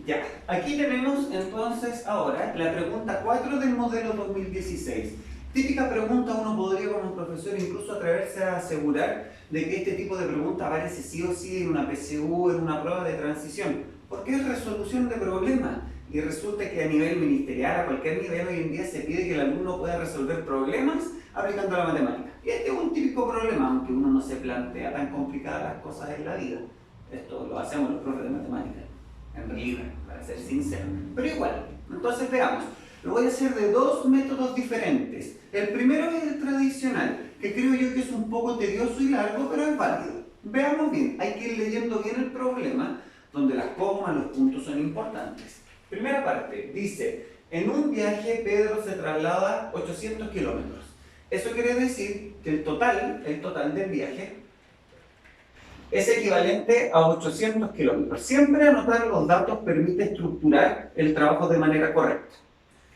Ya, aquí tenemos entonces ahora la pregunta 4 del modelo 2016. Típica pregunta, uno podría como profesor incluso atreverse a asegurar de que este tipo de pregunta aparece sí o sí en una PSU, en una prueba de transición, porque es resolución de problemas. Y resulta que a nivel ministerial, a cualquier nivel hoy en día se pide que el alumno pueda resolver problemas aplicando la matemática. Y este es un típico problema, aunque uno no se plantea tan complicadas las cosas en la vida. Esto lo hacemos los profes de matemáticas, en realidad, para ser sincero. Pero igual, entonces veamos. Lo voy a hacer de dos métodos diferentes. El primero es el tradicional, que creo yo que es un poco tedioso y largo, pero es válido. Veamos bien, hay que ir leyendo bien el problema, donde las comas, los puntos son importantes. Primera parte, dice, en un viaje Pedro se traslada 800 kilómetros. Eso quiere decir que el total del viaje es equivalente a 800 kilómetros. Siempre anotar los datos permite estructurar el trabajo de manera correcta.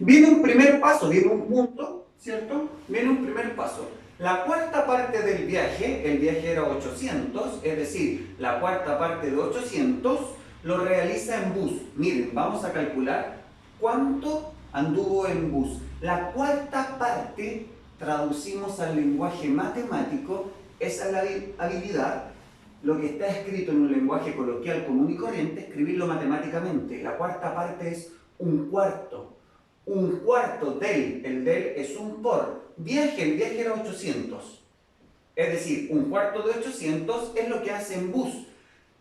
Viene un primer paso, viene un punto, ¿cierto? Viene un primer paso. La cuarta parte del viaje, el viaje era 800, es decir, la cuarta parte de 800 lo realiza en bus. Miren, vamos a calcular cuánto anduvo en bus. La cuarta parte, traducimos al lenguaje matemático, esa es la habilidad, lo que está escrito en un lenguaje coloquial común y corriente, escribirlo matemáticamente. La cuarta parte es un cuarto. Un cuarto del, el del es un por. El viaje era 800. Es decir, un cuarto de 800 es lo que hace en bus.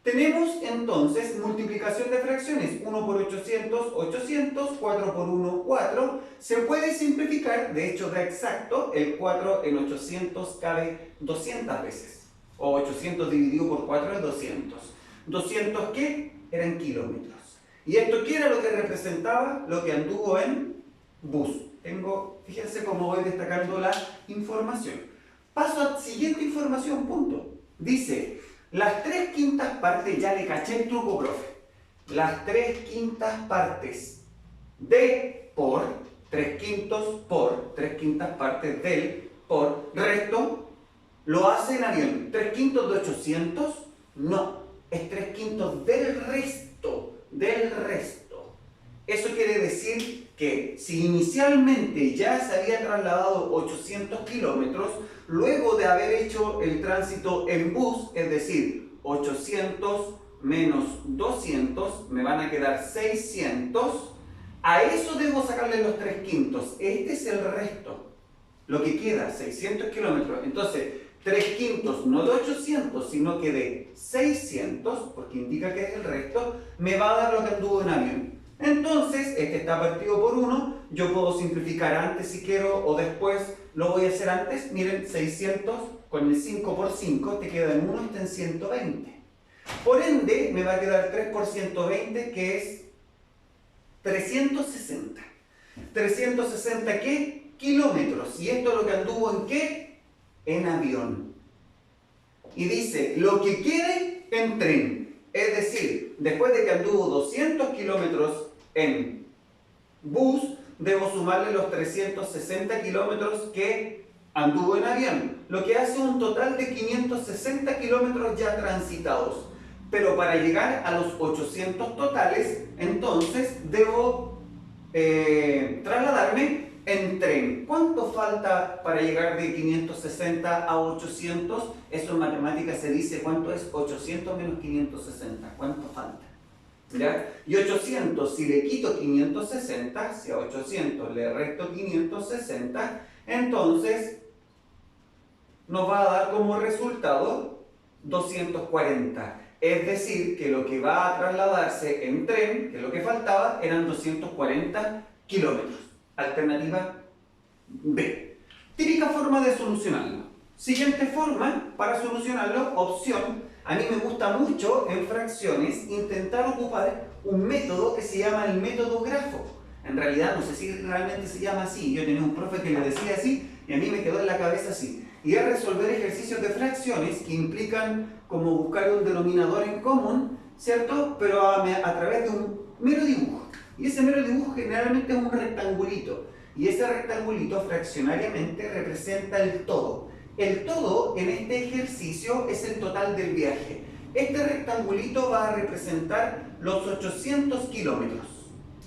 Tenemos entonces multiplicación de fracciones. 1 por 800, 800, 4 por 1, 4. Se puede simplificar, de hecho da exacto, el 4 en 800 cabe 200 veces. O 800 dividido por 4 es 200. ¿200 qué? Eran kilómetros. ¿Y esto qué era lo que representaba? Lo que anduvo en bus. Fíjense cómo voy destacando la información. Paso a siguiente información, punto. Dice, las 3/5 partes, ya le caché el truco, profe. Las 3/5 partes de por, 3/5 por, 3/5 partes del por, resto, lo hace en avión. 3/5 de 800, no, es 3/5 del resto, del resto. Eso quiere decir que si inicialmente ya se había trasladado 800 kilómetros, luego de haber hecho el tránsito en bus, es decir, 800 menos 200, me van a quedar 600, a eso debo sacarle los 3/5. Este es el resto, lo que queda, 600 kilómetros. Entonces, 3/5 no de 800, sino que de 600, porque indica que es el resto, me va a dar lo que anduvo en avión. Entonces, este está partido por 1, yo puedo simplificar antes si quiero o después, lo voy a hacer antes. Miren, 600 con el 5 por 5 te queda en 1, está en 120. Por ende, me va a quedar 3 por 120, que es 360. ¿360 qué? Kilómetros. ¿Y esto es lo que anduvo en qué? En avión. Y dice, lo que quede en tren. Es decir, después de que anduvo 200 kilómetros en bus, debo sumarle los 360 kilómetros que anduvo en avión, lo que hace un total de 560 kilómetros ya transitados. Pero para llegar a los 800 totales, entonces debo trasladarme en tren. ¿Cuánto falta para llegar de 560 a 800? Eso en matemáticas se dice cuánto es 800 menos 560. ¿Cuánto falta? ¿Ya? Y 800, si le quito 560, si a 800 le resto 560, entonces nos va a dar como resultado 240. Es decir, que lo que va a trasladarse en tren, que lo que faltaba, eran 240 kilómetros. Alternativa B. Típica forma de solucionarlo. Siguiente forma para solucionarlo, opción. A mí me gusta mucho en fracciones intentar ocupar un método que se llama el método grafo. En realidad no sé si realmente se llama así. Yo tenía un profe que le decía así y a mí me quedó en la cabeza así. Y es resolver ejercicios de fracciones que implican como buscar un denominador en común, ¿cierto? Pero a través de un mero dibujo. Y ese mero dibujo generalmente es un rectangulito. Y ese rectangulito fraccionariamente representa el todo. El todo en este ejercicio es el total del viaje. Este rectangulito va a representar los 800 kilómetros,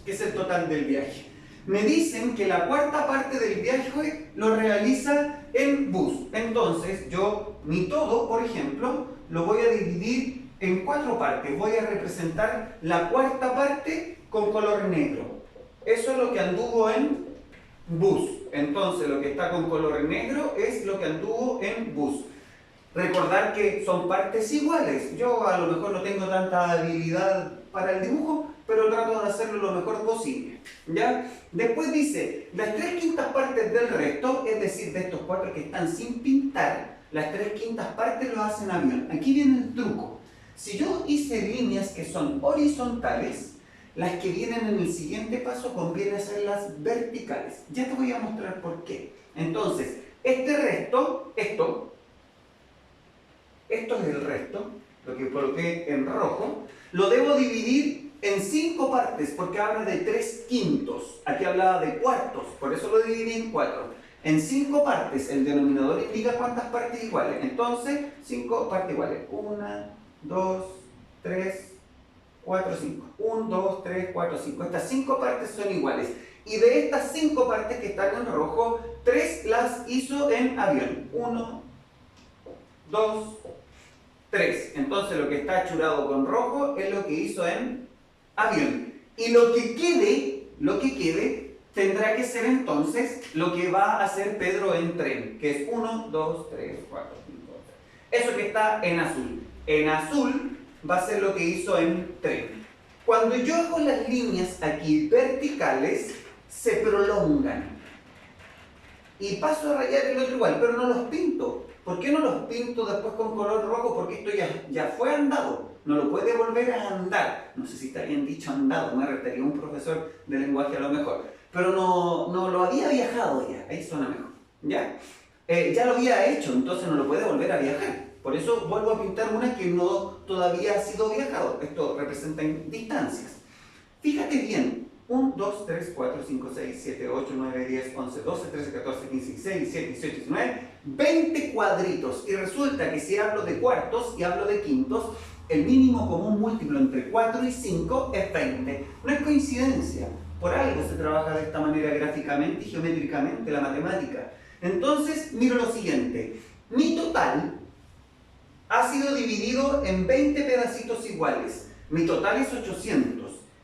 que es el total del viaje. Me dicen que la cuarta parte del viaje lo realiza en bus. Entonces yo, mi todo, por ejemplo, lo voy a dividir en 4 partes. Voy a representar la cuarta parte con color negro. Eso es lo que anduvo en bus. Entonces lo que está con color negro es lo que anduvo en bus. Recordar que son partes iguales. Yo a lo mejor no tengo tanta habilidad para el dibujo, pero trato de hacerlo lo mejor posible, ¿ya? Después dice, las 3/5 partes del resto, es decir, de estos 4 que están sin pintar, las 3/5 partes lo hacen avión. Aquí viene el truco. Si yo hice líneas que son horizontales, las que vienen en el siguiente paso conviene hacerlas verticales. Ya te voy a mostrar por qué. Entonces, este resto, esto es el resto, lo que coloqué en rojo, lo debo dividir en 5 partes, porque habla de 3/5. Aquí hablaba de cuartos, por eso lo dividí en 4. En 5 partes, el denominador indica cuántas partes iguales. Entonces, 5 partes iguales. 1, 2, 3, 4, 5. 1, 2, 3, 4, 5. Estas 5 partes son iguales. Y de estas 5 partes que están en rojo, 3 las hizo en avión. 1, 2, 3. Entonces lo que está achurado con rojo es lo que hizo en avión. Y lo que quede, tendrá que ser entonces lo que va a hacer Pedro en tren, que es 1, 2, 3, 4, 5, 6. Eso que está en azul. En azul va a ser lo que hizo en tren. Cuando yo hago las líneas aquí verticales, se prolongan. Y paso a rayar el otro igual, pero no los pinto. ¿Por qué no los pinto después con color rojo? Porque esto ya fue andado, no lo puede volver a andar. No sé si está bien dicho andado, me retaría un profesor de lenguaje a lo mejor. Pero no lo había viajado ya, ahí suena mejor. ¿Ya? Ya lo había hecho, entonces no lo puede volver a viajar. Por eso vuelvo a pintar una que no todavía ha sido viajado. Esto representa distancias. Fíjate bien. 1, 2, 3, 4, 5, 6, 7, 8, 9, 10, 11, 12, 13, 14, 15, 16, 17, 18, 19, 20 cuadritos. Y resulta que si hablo de cuartos y hablo de quintos, el mínimo común múltiplo entre 4 y 5 es 20. No es coincidencia. Por algo se trabaja de esta manera gráficamente y geométricamente la matemática. Entonces, miro lo siguiente. Mi total ha sido dividido en 20 pedacitos iguales. Mi total es 800.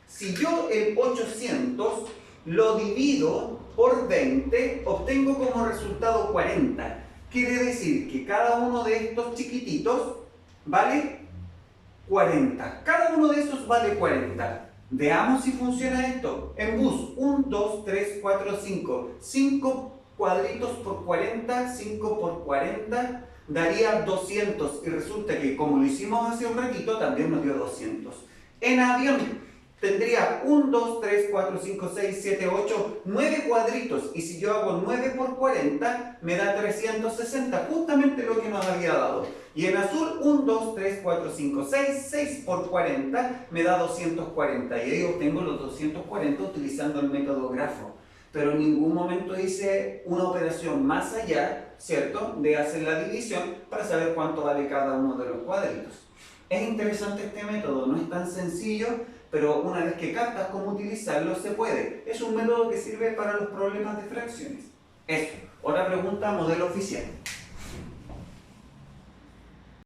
Si yo el 800 lo divido por 20, obtengo como resultado 40. Quiere decir que cada uno de estos chiquititos vale 40. Cada uno de esos vale 40. Veamos si funciona esto. En bus, 1, 2, 3, 4, 5. 5 cuadritos por 40, 5 por 40, daría 200. Y resulta que como lo hicimos hace un ratito, también nos dio 200. En avión, tendría 1, 2, 3, 4, 5, 6, 7, 8, 9 cuadritos. Y si yo hago 9 por 40, me da 360, justamente lo que nos había dado. Y en azul, 1, 2, 3, 4, 5, 6, 6 por 40, me da 240. Y ahí obtengo los 240 utilizando el método grafo. Pero en ningún momento hice una operación más allá, ¿cierto?, de hacer la división para saber cuánto vale cada uno de los cuadritos. Es interesante este método, no es tan sencillo, pero una vez que captas cómo utilizarlo, se puede. Es un método que sirve para los problemas de fracciones. Eso. Otra pregunta, modelo oficial.